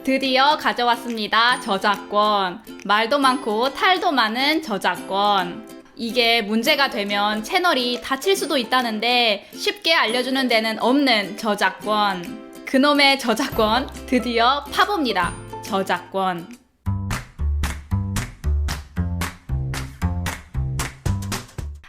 드디어 가져왔습니다. 저작권. 말도 많고 탈도 많은 저작권. 이게 문제가 되면 채널이 닫힐 수도 있다는데 쉽게 알려주는 데는 없는 저작권. 그놈의 저작권 드디어 파봅니다. 저작권.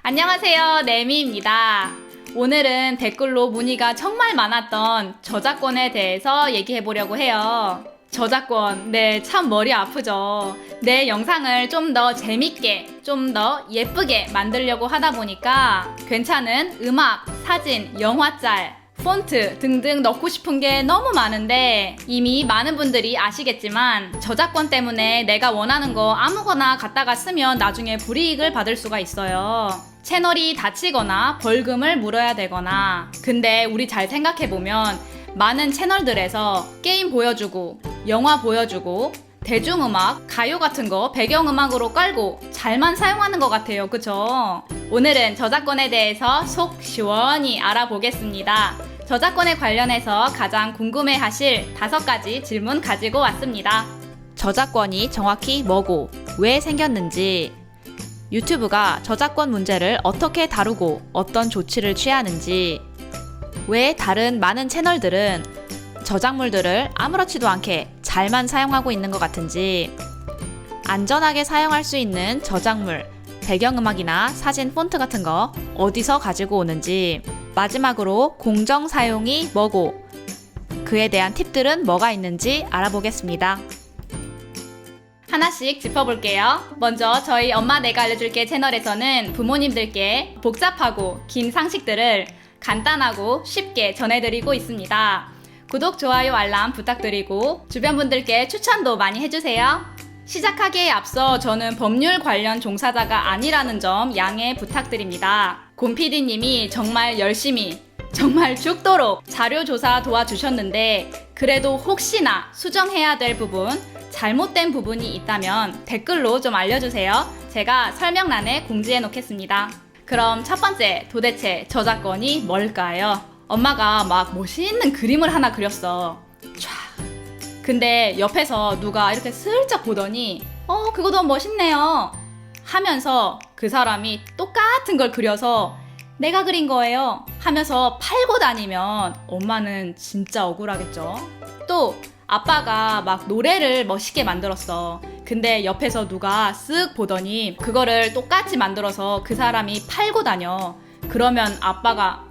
안녕하세요, 네미입니다. 오늘은 댓글로 문의가 정말 많았던 저작권에 대해서 얘기해보려고 해요. 저작권, 네, 참 머리 아프죠. 내 영상을 좀 더 재밌게, 좀 더 예쁘게 만들려고 하다 보니까 괜찮은 음악, 사진, 영화짤, 폰트 등등 넣고 싶은 게 너무 많은데 이미 많은 분들이 아시겠지만 저작권 때문에 내가 원하는 거 아무거나 갖다가 쓰면 나중에 불이익을 받을 수가 있어요. 채널이 닫히거나 벌금을 물어야 되거나. 근데 우리 잘 생각해보면 많은 채널들에서 게임 보여주고 영화 보여주고 대중음악, 가요 같은 거 배경음악으로 깔고 잘만 사용하는 것 같아요. 그쵸? 오늘은 저작권에 대해서 속 시원히 알아보겠습니다. 저작권에 관련해서 가장 궁금해하실 5가지 질문 가지고 왔습니다. 저작권이 정확히 뭐고 왜 생겼는지, 유튜브가 저작권 문제를 어떻게 다루고 어떤 조치를 취하는지, 왜 다른 많은 채널들은 저작물들을 아무렇지도 않게 잘만 사용하고 있는 것 같은지, 안전하게 사용할 수 있는 저작물, 배경음악이나 사진 폰트 같은 거 어디서 가지고 오는지, 마지막으로 공정 사용이 뭐고 그에 대한 팁들은 뭐가 있는지 알아보겠습니다. 하나씩 짚어볼게요. 먼저 저희 엄마 내가 알려줄게 채널에서는 부모님들께 복잡하고 긴 상식들을 간단하고 쉽게 전해드리고 있습니다. 구독, 좋아요, 알람 부탁드리고 주변 분들께 추천도 많이 해주세요. 시작하기에 앞서 저는 법률 관련 종사자가 아니라는 점 양해 부탁드립니다. 곰PD님이 정말 열심히, 정말 죽도록 자료조사 도와주셨는데 그래도 혹시나 수정해야 될 부분, 잘못된 부분이 있다면 댓글로 좀 알려주세요. 제가 설명란에 공지해 놓겠습니다. 그럼 첫 번째, 도대체 저작권이 뭘까요? 엄마가 막 멋있는 그림을 하나 그렸어. 촤. 근데 옆에서 누가 이렇게 슬쩍 보더니 그거 너무 멋있네요 하면서 그 사람이 똑같은 걸 그려서 내가 그린 거예요 하면서 팔고 다니면 엄마는 진짜 억울하겠죠. 또 아빠가 막 노래를 멋있게 만들었어. 근데 옆에서 누가 쓱 보더니 그거를 똑같이 만들어서 그 사람이 팔고 다녀. 그러면 아빠가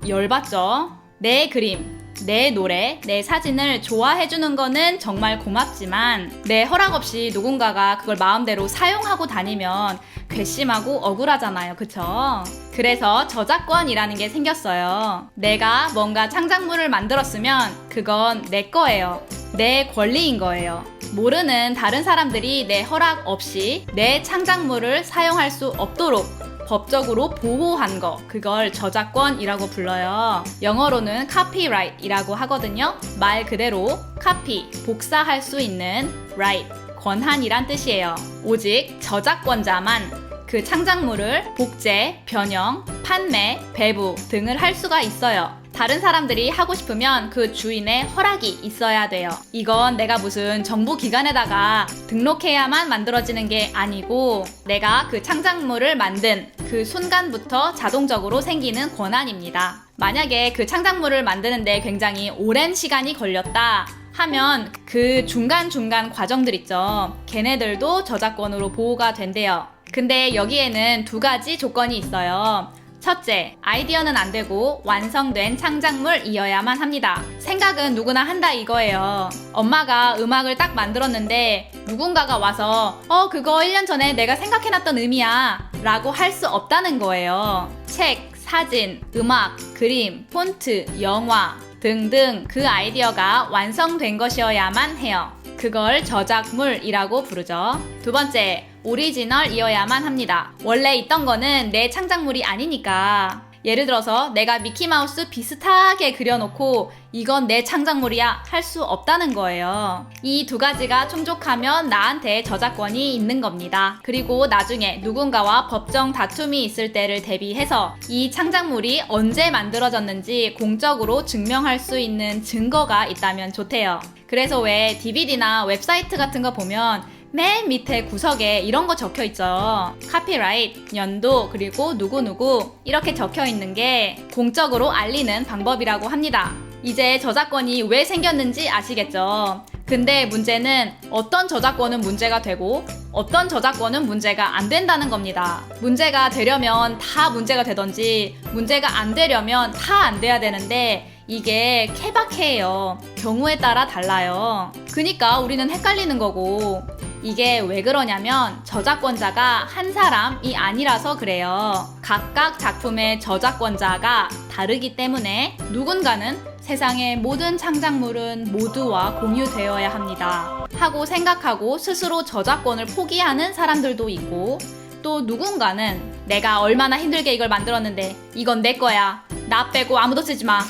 열받죠. 내 그림, 내 노래, 내 사진을 좋아해주는 거는 정말 고맙지만 내 허락 없이 누군가가 그걸 마음대로 사용하고 다니면 괘씸하고 억울하잖아요. 그쵸? 그래서 저작권이라는 게 생겼어요. 내가 뭔가 창작물을 만들었으면 그건 내 거예요. 내 권리인 거예요. 모르는 다른 사람들이 내 허락 없이 내 창작물을 사용할 수 없도록 법적으로 보호한 거, 그걸 저작권이라고 불러요. 영어로는 copyright이라고 하거든요. 말 그대로 copy, 복사할 수 있는 right, 권한이란 뜻이에요. 오직 저작권자만 그 창작물을 복제, 변형, 판매, 배부 등을 할 수가 있어요. 다른 사람들이 하고 싶으면 그 주인의 허락이 있어야 돼요. 이건 내가 무슨 정부 기관에다가 등록해야만 만들어지는 게 아니고 내가 그 창작물을 만든 그 순간부터 자동적으로 생기는 권한입니다. 만약에 그 창작물을 만드는데 굉장히 오랜 시간이 걸렸다 하면 그 중간중간 과정들 있죠. 걔네들도 저작권으로 보호가 된대요. 근데 여기에는 2가지 조건이 있어요. 첫째, 아이디어는 안 되고 완성된 창작물이어야만 합니다. 생각은 누구나 한다 이거예요. 엄마가 음악을 딱 만들었는데 누군가가 와서 그거 1년 전에 내가 생각해놨던 의미야 라고 할 수 없다는 거예요. 책, 사진, 음악, 그림, 폰트, 영화 등등 그 아이디어가 완성된 것이어야만 해요. 그걸 저작물이라고 부르죠. 2번째, 오리지널이어야만 합니다. 원래 있던 거는 내 창작물이 아니니까 예를 들어서 내가 미키마우스 비슷하게 그려놓고 이건 내 창작물이야 할 수 없다는 거예요. 이 두 가지가 충족하면 나한테 저작권이 있는 겁니다. 그리고 나중에 누군가와 법정 다툼이 있을 때를 대비해서 이 창작물이 언제 만들어졌는지 공적으로 증명할 수 있는 증거가 있다면 좋대요. 그래서 왜 DVD나 웹사이트 같은 거 보면 맨 밑에 구석에 이런 거 적혀 있죠. 카피라이트, 연도, 그리고 누구누구 이렇게 적혀 있는 게 공적으로 알리는 방법이라고 합니다. 이제 저작권이 왜 생겼는지 아시겠죠? 근데 문제는 어떤 저작권은 문제가 되고 어떤 저작권은 문제가 안 된다는 겁니다. 문제가 되려면 다 문제가 되던지 문제가 안 되려면 다 안 돼야 되는데 이게 케바케예요. 경우에 따라 달라요. 그니까 우리는 헷갈리는 거고 이게 왜 그러냐면 저작권자가 한 사람이 아니라서 그래요. 각각 작품의 저작권자가 다르기 때문에 누군가는 세상의 모든 창작물은 모두와 공유되어야 합니다 하고 생각하고 스스로 저작권을 포기하는 사람들도 있고 또 누군가는 내가 얼마나 힘들게 이걸 만들었는데 이건 내 거야. 나 빼고 아무도 쓰지 마.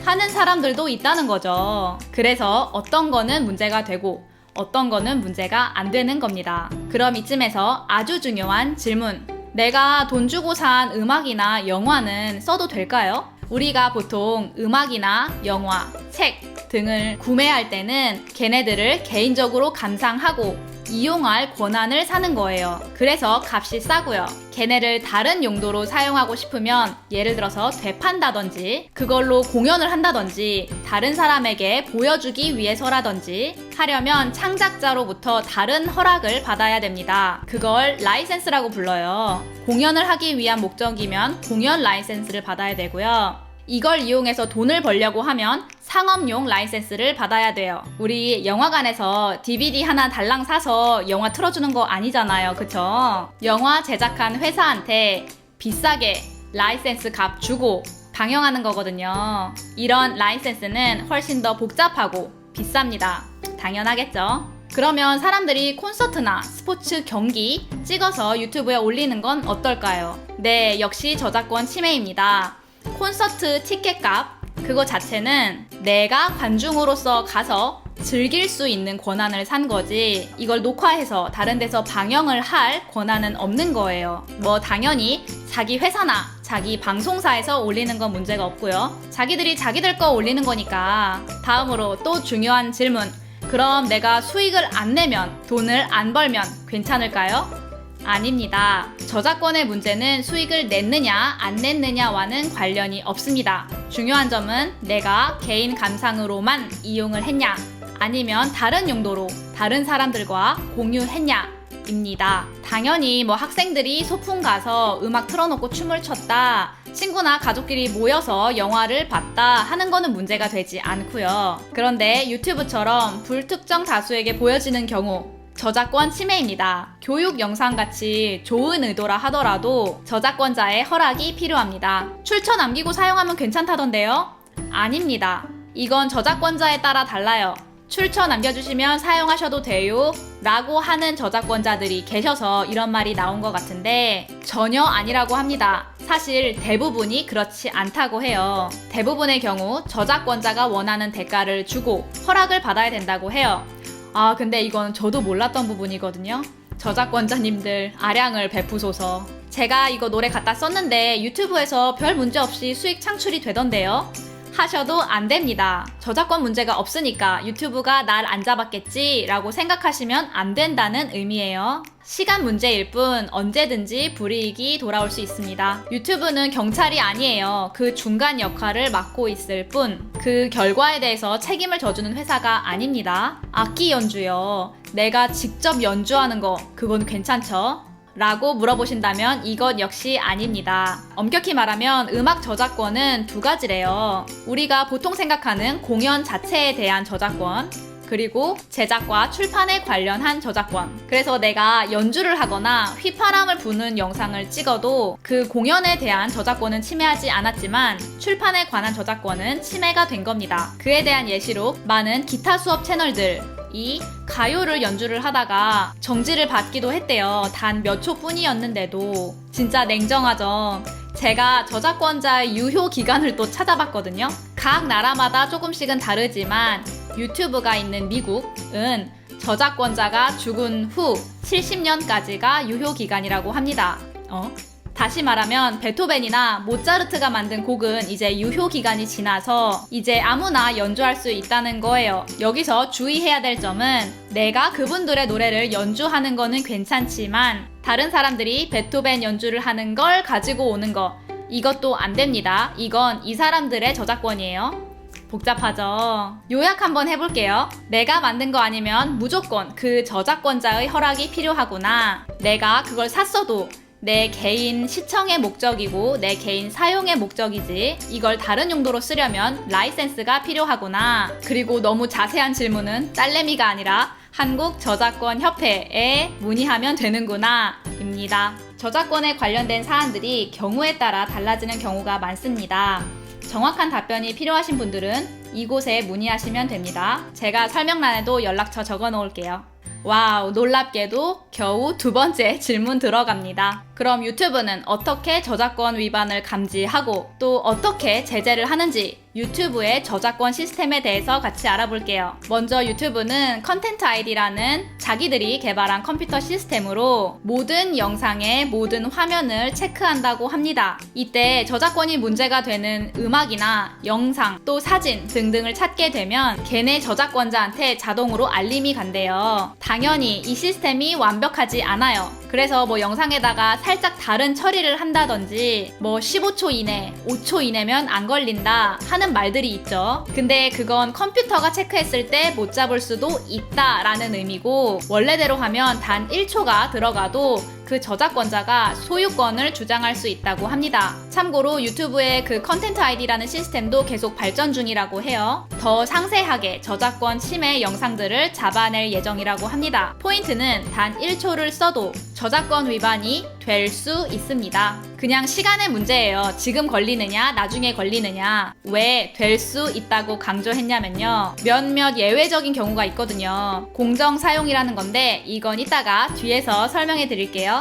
하는 사람들도 있다는 거죠. 그래서 어떤 거는 문제가 되고 어떤 거는 문제가 안 되는 겁니다. 그럼 이쯤에서 아주 중요한 질문. 내가 돈 주고 산 음악이나 영화는 써도 될까요? 우리가 보통 음악이나 영화, 책 등을 구매할 때는 걔네들을 개인적으로 감상하고 이용할 권한을 사는 거예요. 그래서 값이 싸고요. 걔네를 다른 용도로 사용하고 싶으면 예를 들어서 되판다든지 그걸로 공연을 한다든지 다른 사람에게 보여주기 위해서라든지 하려면 창작자로부터 다른 허락을 받아야 됩니다. 그걸 라이센스라고 불러요. 공연을 하기 위한 목적이면 공연 라이센스를 받아야 되고요. 이걸 이용해서 돈을 벌려고 하면 상업용 라이센스를 받아야 돼요. 우리 영화관에서 DVD 하나 달랑 사서 영화 틀어주는 거 아니잖아요. 그쵸? 영화 제작한 회사한테 비싸게 라이센스 값 주고 방영하는 거거든요. 이런 라이센스는 훨씬 더 복잡하고 비쌉니다. 당연하겠죠? 그러면 사람들이 콘서트나 스포츠 경기 찍어서 유튜브에 올리는 건 어떨까요? 네, 역시 저작권 침해입니다. 콘서트 티켓값 그거 자체는 내가 관중으로서 가서 즐길 수 있는 권한을 산 거지 이걸 녹화해서 다른 데서 방영을 할 권한은 없는 거예요. 뭐 당연히 자기 회사나 자기 방송사에서 올리는 건 문제가 없고요. 자기들이 자기들 거 올리는 거니까. 다음으로 또 중요한 질문. 그럼 내가 수익을 안 내면 돈을 안 벌면 괜찮을까요? 아닙니다. 저작권의 문제는 수익을 냈느냐 안 냈느냐와는 관련이 없습니다. 중요한 점은 내가 개인 감상으로만 이용을 했냐 아니면 다른 용도로 다른 사람들과 공유했냐 입니다. 당연히 뭐 학생들이 소풍 가서 음악 틀어놓고 춤을 췄다 친구나 가족끼리 모여서 영화를 봤다 하는 거는 문제가 되지 않고요. 그런데 유튜브처럼 불특정 다수에게 보여지는 경우 저작권 침해입니다. 교육 영상같이 좋은 의도라 하더라도 저작권자의 허락이 필요합니다. 출처 남기고 사용하면 괜찮다던데요? 아닙니다. 이건 저작권자에 따라 달라요. 출처 남겨주시면 사용하셔도 돼요 라고 하는 저작권자들이 계셔서 이런 말이 나온 것 같은데 전혀 아니라고 합니다. 사실 대부분이 그렇지 않다고 해요. 대부분의 경우 저작권자가 원하는 대가를 주고 허락을 받아야 된다고 해요. 아 근데 이건 저도 몰랐던 부분이거든요. 저작권자님들 아량을 베푸소서. 제가 이거 노래 갖다 썼는데 유튜브에서 별 문제 없이 수익 창출이 되던데요. 하셔도 안 됩니다. 저작권 문제가 없으니까 유튜브가 날 안 잡았겠지 라고 생각하시면 안 된다는 의미예요. 시간 문제일 뿐 언제든지 불이익이 돌아올 수 있습니다. 유튜브는 경찰이 아니에요. 그 중간 역할을 맡고 있을 뿐 그 결과에 대해서 책임을 져주는 회사가 아닙니다. 악기 연주요. 내가 직접 연주하는 거 그건 괜찮죠? 라고 물어보신다면 이것 역시 아닙니다. 엄격히 말하면 음악 저작권은 두 가지래요. 우리가 보통 생각하는 공연 자체에 대한 저작권 그리고 제작과 출판에 관련한 저작권. 그래서 내가 연주를 하거나 휘파람을 부는 영상을 찍어도 그 공연에 대한 저작권은 침해하지 않았지만 출판에 관한 저작권은 침해가 된 겁니다. 그에 대한 예시로 많은 기타 수업 채널들 이 가요를 연주를 하다가 정지를 받기도 했대요. 단 몇 초 뿐이었는데도. 진짜 냉정하죠. 제가 저작권자의 유효 기간을 또 찾아봤거든요. 각 나라마다 조금씩은 다르지만 유튜브가 있는 미국은 저작권자가 죽은 후 70년까지가 유효 기간이라고 합니다. 다시 말하면 베토벤이나 모차르트가 만든 곡은 이제 유효 기간이 지나서 이제 아무나 연주할 수 있다는 거예요. 여기서 주의해야 될 점은 내가 그분들의 노래를 연주하는 거는 괜찮지만 다른 사람들이 베토벤 연주를 하는 걸 가지고 오는 거, 이것도 안 됩니다. 이건 이 사람들의 저작권이에요. 복잡하죠? 요약 한번 해볼게요. 내가 만든 거 아니면 무조건 그 저작권자의 허락이 필요하구나. 내가 그걸 샀어도 내 개인 시청의 목적이고 내 개인 사용의 목적이지 이걸 다른 용도로 쓰려면 라이센스가 필요하구나. 그리고 너무 자세한 질문은 딸내미가 아니라 한국저작권협회에 문의하면 되는구나 입니다. 저작권에 관련된 사안들이 경우에 따라 달라지는 경우가 많습니다. 정확한 답변이 필요하신 분들은 이곳에 문의하시면 됩니다. 제가 설명란에도 연락처 적어 놓을게요. 와우, 놀랍게도 겨우 두 번째 질문 들어갑니다. 그럼 유튜브는 어떻게 저작권 위반을 감지하고 또 어떻게 제재를 하는지 유튜브의 저작권 시스템에 대해서 같이 알아볼게요. 먼저 유튜브는 컨텐트 아이디라는 자기들이 개발한 컴퓨터 시스템으로 모든 영상의 모든 화면을 체크한다고 합니다. 이때 저작권이 문제가 되는 음악이나 영상 또 사진 등등을 찾게 되면 걔네 저작권자한테 자동으로 알림이 간대요. 당연히 이 시스템이 완벽하지 않아요. 그래서 뭐 영상에다가 살짝 다른 처리를 한다든지 뭐 15초 이내, 5초 이내면 안 걸린다 하는 말들이 있죠. 근데 그건 컴퓨터가 체크했을 때 못 잡을 수도 있다라는 의미고 원래대로 하면 단 1초가 들어가도 그 저작권자가 소유권을 주장할 수 있다고 합니다. 참고로 유튜브의 그 컨텐트 아이디라는 시스템도 계속 발전 중이라고 해요. 더 상세하게 저작권 침해 영상들을 잡아낼 예정이라고 합니다. 포인트는 단 1초를 써도 저작권 위반이 될 수 있습니다. 그냥 시간의 문제예요. 지금 걸리느냐, 나중에 걸리느냐. 왜 될 수 있다고 강조했냐면요. 몇몇 예외적인 경우가 있거든요. 공정 사용이라는 건데 이건 이따가 뒤에서 설명해 드릴게요.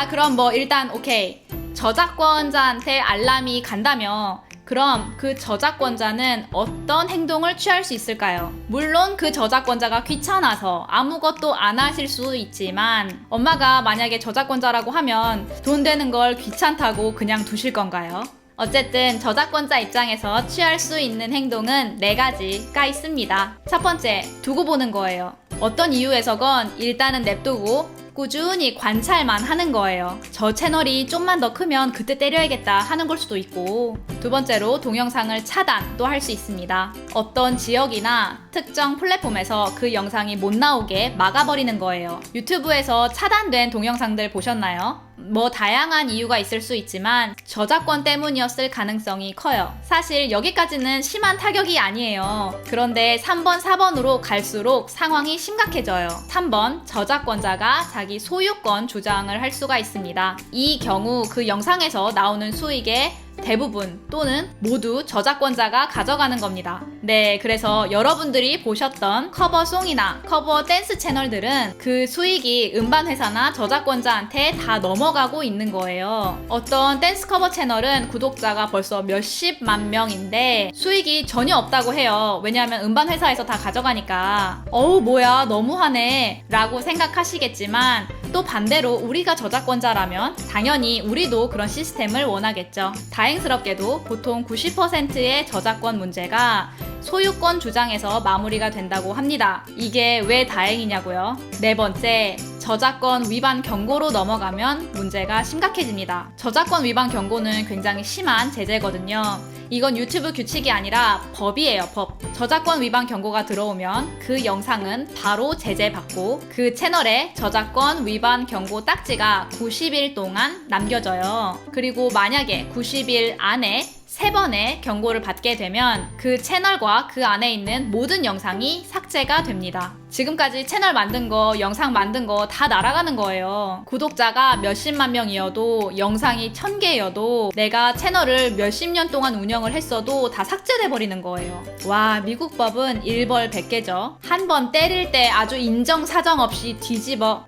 그럼 뭐 일단 오케이. 저작권자한테 알람이 간다며 그럼 그 저작권자는 어떤 행동을 취할 수 있을까요? 물론 그 저작권자가 귀찮아서 아무것도 안 하실 수 있지만 엄마가 만약에 저작권자라고 하면 돈 되는 걸 귀찮다고 그냥 두실 건가요? 어쨌든 저작권자 입장에서 취할 수 있는 행동은 4가지가 있습니다. 첫 번째, 두고 보는 거예요. 어떤 이유에서건 일단은 냅두고 꾸준히 관찰만 하는 거예요. 저 채널이 좀만 더 크면 그때 때려야겠다 하는 걸 수도 있고 두 번째로 동영상을 차단도 할 수 있습니다. 어떤 지역이나 특정 플랫폼에서 그 영상이 못 나오게 막아버리는 거예요. 유튜브에서 차단된 동영상들 보셨나요? 뭐 다양한 이유가 있을 수 있지만 저작권 때문이었을 가능성이 커요. 사실 여기까지는 심한 타격이 아니에요. 그런데 3번, 4번으로 갈수록 상황이 심각해져요. 3번, 저작권자가 자기 소유권 주장을 할 수가 있습니다. 이 경우 그 영상에서 나오는 수익의 대부분 또는 모두 저작권자가 가져가는 겁니다. 네, 그래서 여러분들이 보셨던 커버송이나 커버 댄스 채널들은 그 수익이 음반회사나 저작권자한테 다 넘어가고 있는 거예요. 어떤 댄스 커버 채널은 구독자가 벌써 몇십만 명인데 수익이 전혀 없다고 해요. 왜냐하면 음반회사에서 다 가져가니까 뭐야 너무하네 라고 생각하시겠지만 또 반대로 우리가 저작권자라면 당연히 우리도 그런 시스템을 원하겠죠. 다행스럽게도 보통 90%의 저작권 문제가 소유권 주장에서 마무리가 된다고 합니다. 이게 왜 다행이냐고요? 네 번째, 저작권 위반 경고로 넘어가면 문제가 심각해집니다. 저작권 위반 경고는 굉장히 심한 제재거든요. 이건 유튜브 규칙이 아니라 법이에요, 법. 저작권 위반 경고가 들어오면 그 영상은 바로 제재받고 그 채널에 저작권 위반 경고 딱지가 90일 동안 남겨져요. 그리고 만약에 90일 안에 3번의 경고를 받게 되면 그 채널과 그 안에 있는 모든 영상이 삭제가 됩니다. 지금까지 채널 만든 거, 영상 만든 거 다 날아가는 거예요. 구독자가 몇십만 명이어도 영상이 1000개여도 내가 채널을 몇십 년 동안 운영을 했어도 다 삭제돼 버리는 거예요. 와, 미국 법은 일벌 100개죠. 한 번 때릴 때 아주 인정사정 없이 뒤집어.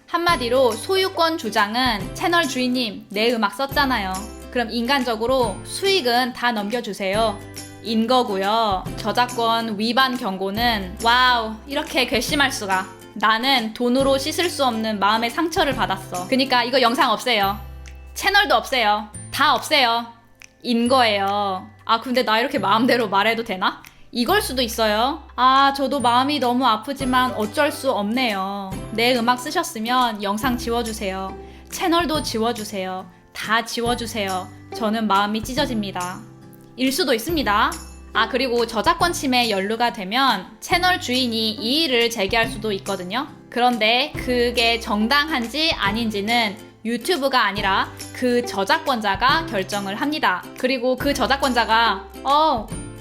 한마디로 소유권 주장은 채널 주인님 내 음악 썼잖아요. 그럼 인간적으로 수익은 다 넘겨주세요. 인 거고요. 저작권 위반 경고는 와우, 이렇게 괘씸할 수가. 나는 돈으로 씻을 수 없는 마음의 상처를 받았어. 그러니까 이거 영상 없애요. 채널도 없애요. 다 없애요. 인 거예요. 아, 근데 나 이렇게 마음대로 말해도 되나? 이걸 수도 있어요. 아, 저도 마음이 너무 아프지만 어쩔 수 없네요. 내 음악 쓰셨으면 영상 지워주세요. 채널도 지워주세요. 다 지워주세요. 저는 마음이 찢어집니다. 일 수도 있습니다. 아, 그리고 저작권 침해에 연루가 되면 채널 주인이 이의를 제기할 수도 있거든요. 그런데 그게 정당한지 아닌지는 유튜브가 아니라 그 저작권자가 결정을 합니다. 그리고 그 저작권자가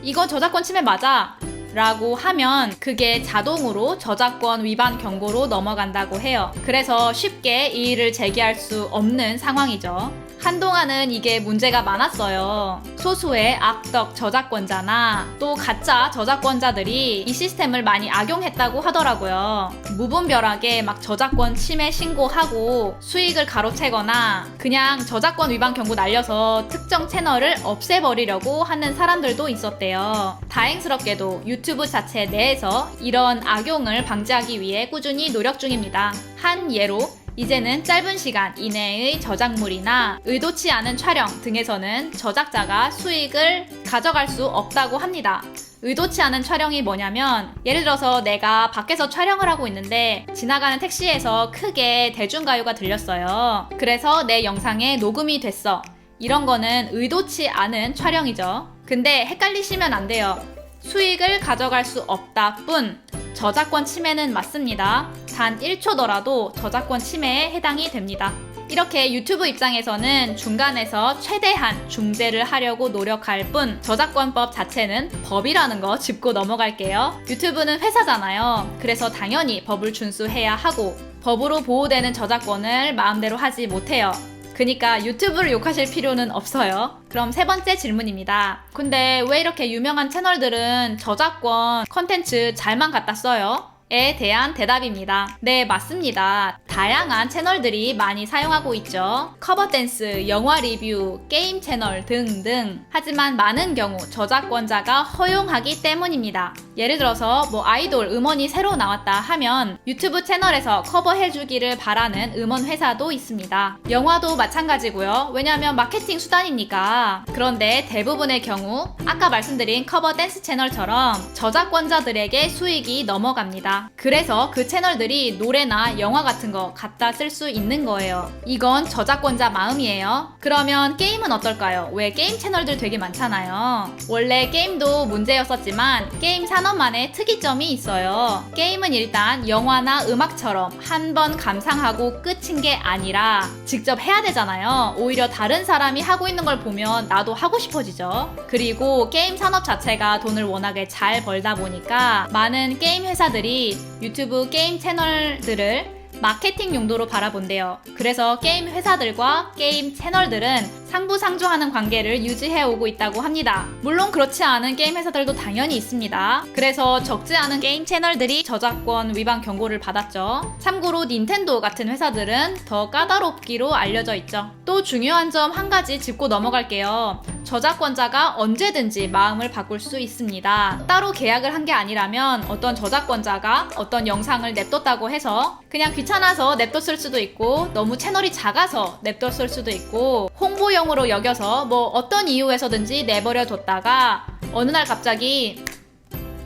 이거 저작권 침해 맞아 라고 하면 그게 자동으로 저작권 위반 경고로 넘어간다고 해요. 그래서 쉽게 이의를 제기할 수 없는 상황이죠. 한동안은 이게 문제가 많았어요. 소수의 악덕 저작권자나 또 가짜 저작권자들이 이 시스템을 많이 악용했다고 하더라고요. 무분별하게 막 저작권 침해 신고하고 수익을 가로채거나 그냥 저작권 위반 경고 날려서 특정 채널을 없애버리려고 하는 사람들도 있었대요. 다행스럽게도 유튜브 자체 내에서 이런 악용을 방지하기 위해 꾸준히 노력 중입니다. 한 예로 이제는 짧은 시간 이내의 저작물이나 의도치 않은 촬영 등에서는 저작자가 수익을 가져갈 수 없다고 합니다. 의도치 않은 촬영이 뭐냐면 예를 들어서 내가 밖에서 촬영을 하고 있는데 지나가는 택시에서 크게 대중가요가 들렸어요. 그래서 내 영상에 녹음이 됐어. 이런 거는 의도치 않은 촬영이죠. 근데 헷갈리시면 안 돼요. 수익을 가져갈 수 없다 뿐 저작권 침해는 맞습니다. 단 1초더라도 저작권 침해에 해당이 됩니다. 이렇게 유튜브 입장에서는 중간에서 최대한 중재를 하려고 노력할 뿐 저작권법 자체는 법이라는 거 짚고 넘어갈게요. 유튜브는 회사잖아요. 그래서 당연히 법을 준수해야 하고 법으로 보호되는 저작권을 마음대로 하지 못해요. 그니까 유튜브를 욕하실 필요는 없어요. 그럼 세 번째 질문입니다. 근데 왜 이렇게 유명한 채널들은 저작권 컨텐츠 잘만 갖다 써요? 에 대한 대답입니다. 네, 맞습니다. 다양한 채널들이 많이 사용하고 있죠. 커버 댄스, 영화 리뷰, 게임 채널 등등. 하지만 많은 경우 저작권자가 허용하기 때문입니다. 예를 들어서 아이돌 음원이 새로 나왔다 하면 유튜브 채널에서 커버해주기를 바라는 음원 회사도 있습니다. 영화도 마찬가지고요. 왜냐하면 마케팅 수단이니까. 그런데 대부분의 경우 아까 말씀드린 커버 댄스 채널처럼 저작권자들에게 수익이 넘어갑니다. 그래서 그 채널들이 노래나 영화 같은 거 갖다 쓸 수 있는 거예요. 이건 저작권자 마음이에요. 그러면 게임은 어떨까요? 왜 게임 채널들 되게 많잖아요. 원래 게임도 문제였었지만 게임 산업만의 특이점이 있어요. 게임은 일단 영화나 음악처럼 한 번 감상하고 끝인 게 아니라 직접 해야 되잖아요. 오히려 다른 사람이 하고 있는 걸 보면 나도 하고 싶어지죠. 그리고 게임 산업 자체가 돈을 워낙에 잘 벌다 보니까 많은 게임 회사들이 유튜브 게임 채널들을 마케팅 용도로 바라본대요. 그래서 게임 회사들과 게임 채널들은 상부상조하는 관계를 유지해오고 있다고 합니다. 물론 그렇지 않은 게임 회사들도 당연히 있습니다. 그래서 적지 않은 게임 채널들이 저작권 위반 경고를 받았죠. 참고로 닌텐도 같은 회사들은 더 까다롭기로 알려져 있죠. 또 중요한 점 한 가지 짚고 넘어갈게요. 저작권자가 언제든지 마음을 바꿀 수 있습니다. 따로 계약을 한 게 아니라면 어떤 저작권자가 어떤 영상을 냅뒀다고 해서 그냥 귀찮아서 냅뒀을 수도 있고 너무 채널이 작아서 냅뒀을 수도 있고 홍보용으로 여겨서 어떤 이유에서든지 내버려 뒀다가 어느 날 갑자기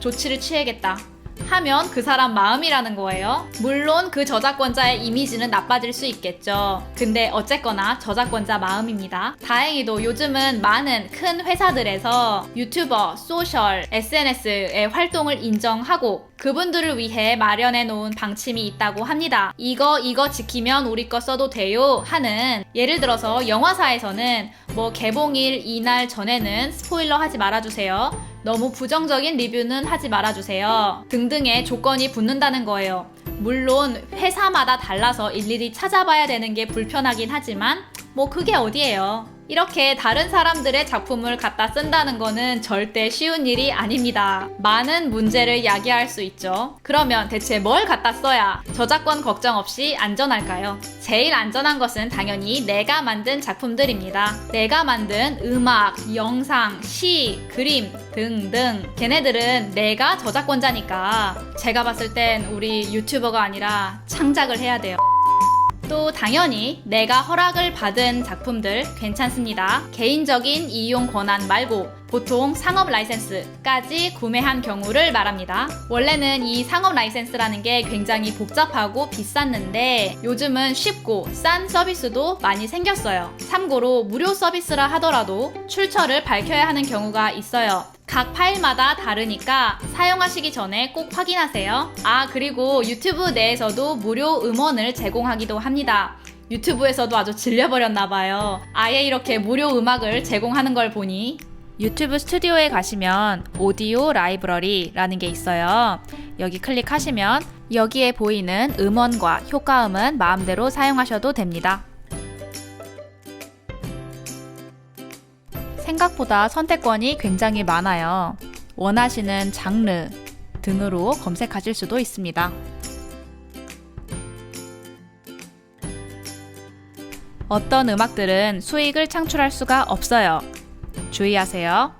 조치를 취해야겠다 하면 그 사람 마음이라는 거예요. 물론 그 저작권자의 이미지는 나빠질 수 있겠죠. 근데 어쨌거나 저작권자 마음입니다. 다행히도 요즘은 많은 큰 회사들에서 유튜버, 소셜, SNS의 활동을 인정하고 그분들을 위해 마련해 놓은 방침이 있다고 합니다. 이거 지키면 우리 거 써도 돼요 하는, 예를 들어서 영화사에서는 개봉일 이날 전에는 스포일러 하지 말아주세요, 너무 부정적인 리뷰는 하지 말아주세요 등등의 조건이 붙는다는 거예요. 물론 회사마다 달라서 일일이 찾아봐야 되는 게 불편하긴 하지만 그게 어디예요. 이렇게 다른 사람들의 작품을 갖다 쓴다는 거는 절대 쉬운 일이 아닙니다. 많은 문제를 야기할 수 있죠. 그러면 대체 뭘 갖다 써야 저작권 걱정 없이 안전할까요? 제일 안전한 것은 당연히 내가 만든 작품들입니다. 내가 만든 음악, 영상, 시, 그림 등등 걔네들은 내가 저작권자니까 제가 봤을 땐 우리 유튜버가 아니라 창작을 해야 돼요. 또 당연히 내가 허락을 받은 작품들 괜찮습니다. 개인적인 이용 권한 말고 보통 상업 라이센스까지 구매한 경우를 말합니다. 원래는 이 상업 라이센스라는 게 굉장히 복잡하고 비쌌는데 요즘은 쉽고 싼 서비스도 많이 생겼어요. 참고로 무료 서비스라 하더라도 출처를 밝혀야 하는 경우가 있어요. 각 파일마다 다르니까 사용하시기 전에 꼭 확인하세요. 그리고 유튜브 내에서도 무료 음원을 제공하기도 합니다. 유튜브에서도 아주 질려버렸나봐요. 아예 이렇게 무료 음악을 제공하는 걸 보니 유튜브 스튜디오에 가시면 오디오 라이브러리라는 게 있어요. 여기 클릭하시면 여기에 보이는 음원과 효과음은 마음대로 사용하셔도 됩니다. 생각보다 선택권이 굉장히 많아요. 원하시는 장르 등으로 검색하실 수도 있습니다. 어떤 음악들은 수익을 창출할 수가 없어요. 주의하세요.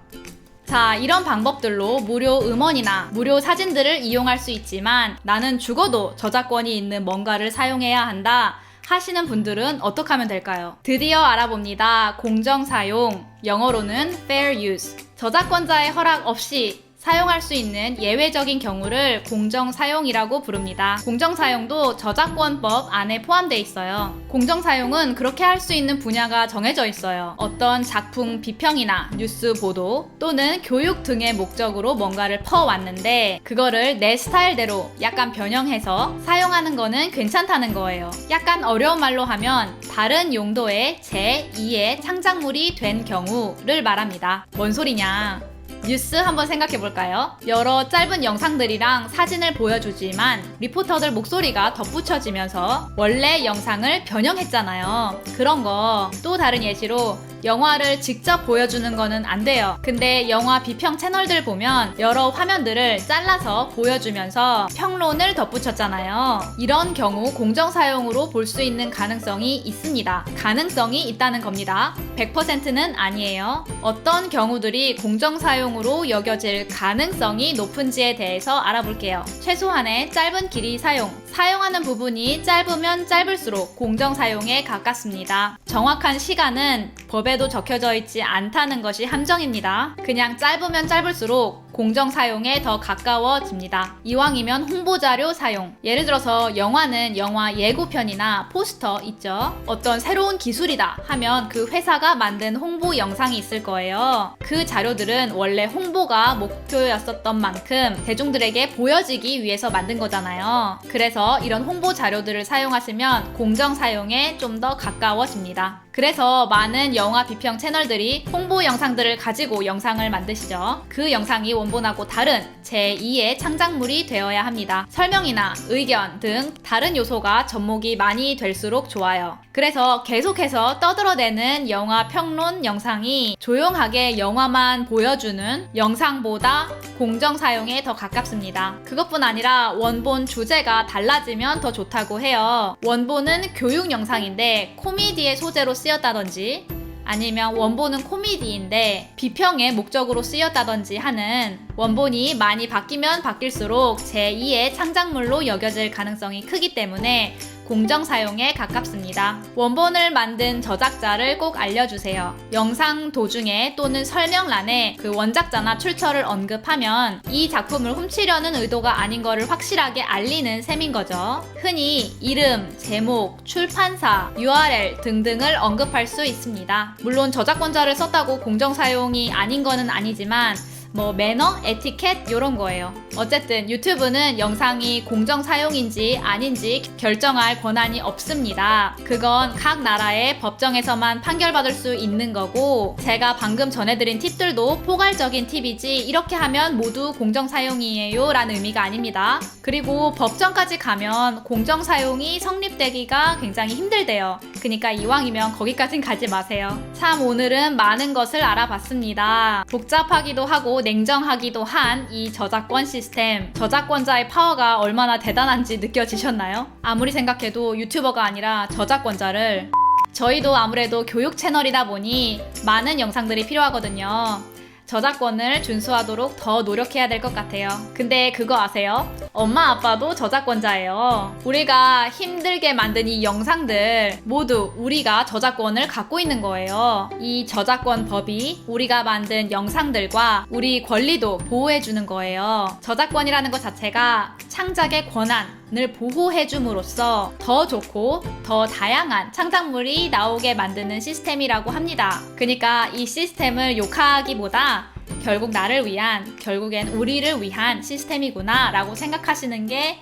자, 이런 방법들로 무료 음원이나 무료 사진들을 이용할 수 있지만 나는 죽어도 저작권이 있는 뭔가를 사용해야 한다 하시는 분들은 어떻게 하면 될까요? 드디어 알아봅니다. 공정사용, 영어로는 fair use. 저작권자의 허락 없이 사용할 수 있는 예외적인 경우를 공정사용이라고 부릅니다. 공정사용도 저작권법 안에 포함되어 있어요. 공정사용은 그렇게 할 수 있는 분야가 정해져 있어요. 어떤 작품 비평이나 뉴스 보도 또는 교육 등의 목적으로 뭔가를 퍼왔는데 그거를 내 스타일대로 약간 변형해서 사용하는 거는 괜찮다는 거예요. 약간 어려운 말로 하면 다른 용도의 제2의 창작물이 된 경우를 말합니다. 뭔 소리냐? 뉴스 한번 생각해 볼까요? 여러 짧은 영상들이랑 사진을 보여주지만 리포터들 목소리가 덧붙여지면서 원래 영상을 변형했잖아요. 그런 거. 또 다른 예시로 영화를 직접 보여주는 거는 안 돼요. 근데 영화 비평 채널들 보면 여러 화면들을 잘라서 보여주면서 평론을 덧붙였잖아요. 이런 경우 공정사용으로 볼 수 있는 가능성이 있습니다. 가능성이 있다는 겁니다. 100%는 아니에요. 어떤 경우들이 공정사용으로 여겨질 가능성이 높은지에 대해서 알아볼게요. 최소한의 짧은 길이 사용하는 부분이 짧으면 짧을수록 공정사용에 가깝습니다. 정확한 시간은 법에도 적혀져 있지 않다는 것이 함정입니다. 그냥 짧으면 짧을수록 공정사용에 더 가까워집니다. 이왕이면 홍보자료 사용. 예를 들어서 영화는 영화 예고편이나 포스터 있죠. 어떤 새로운 기술이다 하면 그 회사가 만든 홍보 영상이 있을 거예요. 그 자료들은 원래 홍보가 목표였었던 만큼 대중들에게 보여지기 위해서 만든 거잖아요. 그래서 이런 홍보 자료들을 사용하시면 공정사용에 좀 더 가까워집니다. 그래서 많은 영화 비평 채널들이 홍보 영상들을 가지고 영상을 만드시죠. 그 영상이 원본하고 다른 제2의 창작물이 되어야 합니다. 설명이나 의견 등 다른 요소가 접목이 많이 될수록 좋아요. 그래서 계속해서 떠들어대는 영화 평론 영상이 조용하게 영화만 보여주는 영상보다 공정사용에 더 가깝습니다. 그것뿐 아니라 원본 주제가 달라지면 더 좋다고 해요. 원본은 교육 영상인데 코미디의 소재로 쓰였다든지 아니면 원본은 코미디인데 비평의 목적으로 쓰였다든지 하는 원본이 많이 바뀌면 바뀔수록 제2의 창작물로 여겨질 가능성이 크기 때문에 공정사용에 가깝습니다. 원본을 만든 저작자를 꼭 알려주세요. 영상 도중에 또는 설명란에 그 원작자나 출처를 언급하면 이 작품을 훔치려는 의도가 아닌 거를 확실하게 알리는 셈인 거죠. 흔히 이름, 제목, 출판사, URL 등등을 언급할 수 있습니다. 물론 저작권자를 썼다고 공정사용이 아닌 거는 아니지만 뭐 매너, 에티켓 이런 거예요. 어쨌든 유튜브는 영상이 공정 사용인지 아닌지 결정할 권한이 없습니다. 그건 각 나라의 법정에서만 판결받을 수 있는 거고, 제가 방금 전해드린 팁들도 포괄적인 팁이지 이렇게 하면 모두 공정 사용이에요 라는 의미가 아닙니다. 그리고 법정까지 가면 공정 사용이 성립되기가 굉장히 힘들대요. 그러니까 이왕이면 거기까진 가지 마세요. 참 오늘은 많은 것을 알아봤습니다. 복잡하기도 하고 냉정하기도 한 이 저작권 시스템, 저작권자의 파워가 얼마나 대단한지 느껴지셨나요? 아무리 생각해도 유튜버가 아니라 저작권자를, 저희도 아무래도 교육 채널이다 보니 많은 영상들이 필요하거든요. 저작권을 준수하도록 더 노력해야 될 것 같아요. 근데 그거 아세요? 엄마 아빠도 저작권자예요. 우리가 힘들게 만든 이 영상들 모두 우리가 저작권을 갖고 있는 거예요. 이 저작권 법이 우리가 만든 영상들과 우리 권리도 보호해주는 거예요. 저작권이라는 것 자체가 창작의 권한을 보호해줌으로써 더 좋고 더 다양한 창작물이 나오게 만드는 시스템이라고 합니다. 그러니까 이 시스템을 욕하기보다 결국 나를 위한, 결국엔 우리를 위한 시스템이구나 라고 생각하시는 게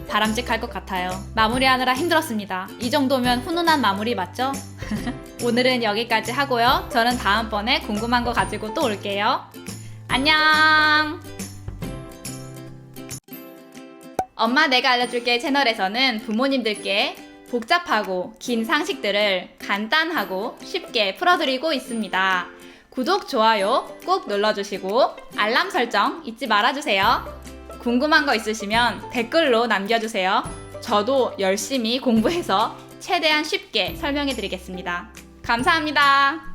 바람직할 것 같아요. 마무리하느라 힘들었습니다. 이 정도면 훈훈한 마무리 맞죠? 오늘은 여기까지 하고요. 저는 다음번에 궁금한 거 가지고 또 올게요. 안녕! 엄마 내가 알려줄게 채널에서는 부모님들께 복잡하고 긴 상식들을 간단하고 쉽게 풀어드리고 있습니다. 구독, 좋아요 꼭 눌러주시고 알람 설정 잊지 말아주세요. 궁금한 거 있으시면 댓글로 남겨주세요. 저도 열심히 공부해서 최대한 쉽게 설명해드리겠습니다. 감사합니다.